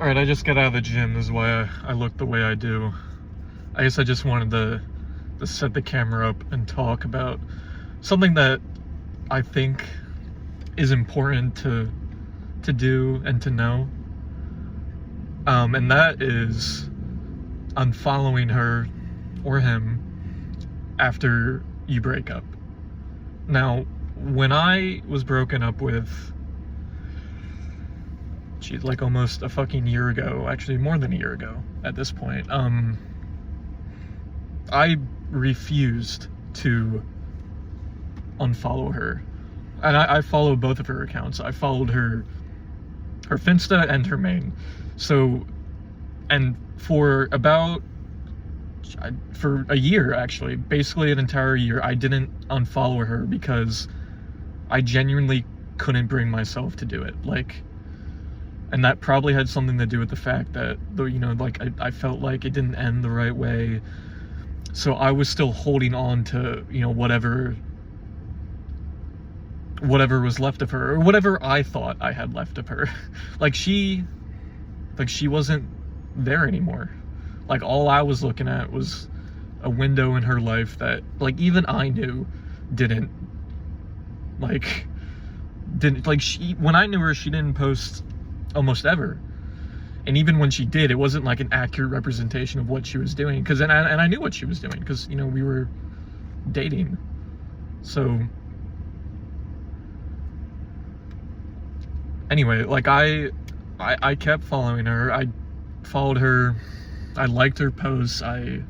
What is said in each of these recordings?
Alright, I just got out of the gym. This is why I look the way I do. I guess I just wanted to set the camera up and talk about something that I think is important to do and to know. And that is unfollowing her or him after you break up. Now, when I was broken up with, like almost a fucking year ago, actually more than a year ago at this point, I refused to unfollow her. And I follow both of her accounts. I followed her Finsta and her main. So, and for a year, actually, basically an entire year, I didn't unfollow her because I genuinely couldn't bring myself to do it. And that probably had something to do with the fact that, I felt like it didn't end the right way. So I was still holding on to, whatever was left of her, or whatever I thought I had left of her. She wasn't there anymore. All I was looking at was a window in her life that, even I knew when I knew her, she didn't post almost ever. And even when she did, it wasn't an accurate representation of what she was doing. And I knew what she was doing, because, we were dating. So, anyway, I kept following her. I followed her. I liked her posts. I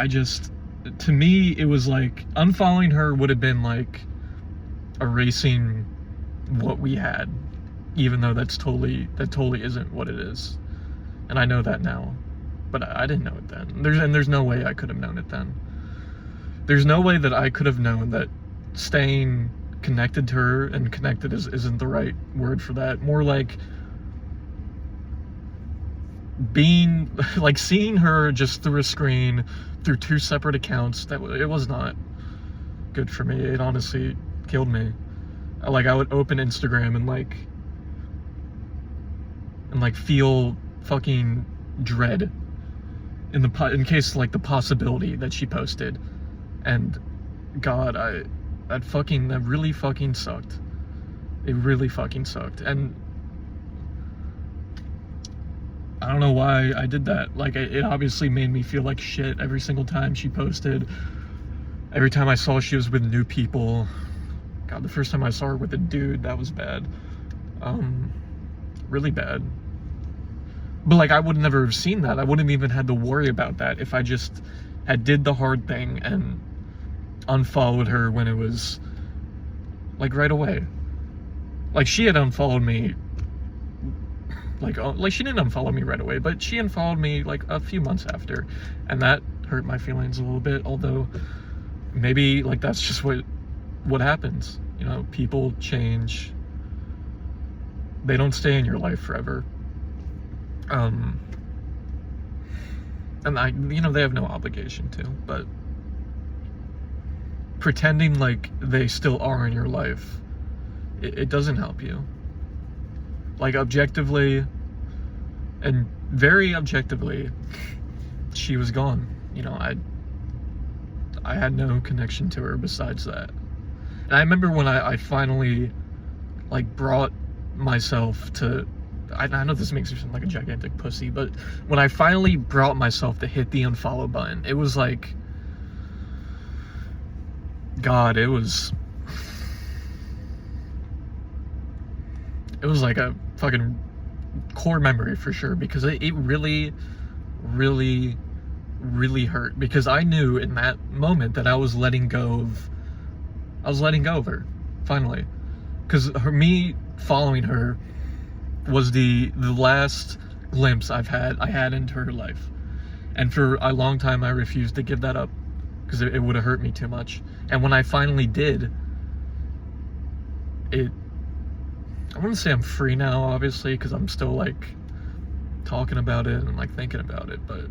just, to me, it was unfollowing her would have been erasing what we had, even though that totally isn't what it is. And I know that now, but I didn't know it then. There's no way I could have known it then. There's no way that I could have known that staying connected to her, and connected isn't the right word for that, more being seeing her just through a screen, through two separate accounts, it was not good for me. It honestly killed me. I would open Instagram and feel fucking dread in case the possibility that she posted. And God, that really fucking sucked. It really fucking sucked. And I don't know why I did that. It obviously made me feel like shit every single time she posted. Every time I saw she was with new people. God, the first time I saw her with a dude, that was bad. Really bad. But I would never have seen that. I wouldn't even had to worry about that if I just had did the hard thing and unfollowed her when it was right away. She had unfollowed me. She didn't unfollow me right away, but she unfollowed me a few months after, and that hurt my feelings a little bit. Although maybe that's just what happens. People change. They don't stay in your life forever. And they have no obligation to, but pretending they still are in your life, it doesn't help you. Objectively, and very objectively, she was gone. I had no connection to her besides that. And I remember when I finally brought myself to, I know this makes me sound like a gigantic pussy, but when I finally brought myself to hit the unfollow button, it was God, it was a fucking core memory for sure, because it really, really, really hurt, because I knew in that moment that I was letting go of her, finally, because me following her was the last glimpse I had into her life, and for a long time I refused to give that up, because it would have hurt me too much. And when I finally did, I wouldn't say I'm free now, obviously, because I'm still talking about it and thinking about it, but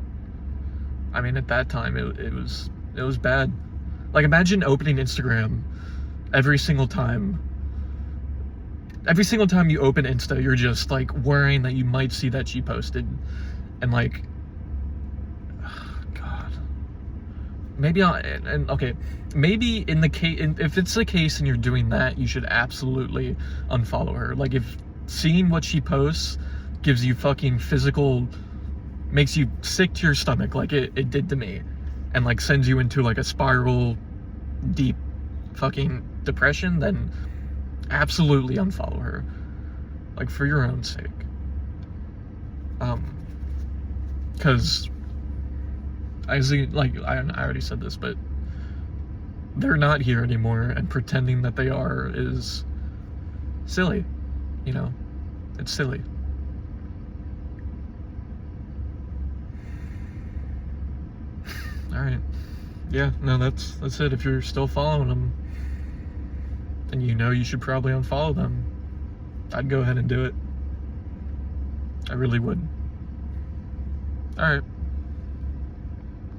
I mean, at that time it was bad. Imagine opening Instagram every single time every single time you open Insta, you're just like worrying that you might see that she posted, and like, God, maybe okay, maybe in the case, if it's the case and you're doing that, you should absolutely unfollow her. Like, if seeing what she posts gives you fucking physical, makes you sick to your stomach like it did to me, and like sends you into like a spiral, deep fucking depression, then absolutely unfollow her, like, for your own sake. Because I already said this, but they're not here anymore, and pretending that they are is silly, you know? It's silly. Alright. Yeah, no, that's it. If you're still following them, and you know you should probably unfollow them, I'd go ahead and do it. I really would. Alright.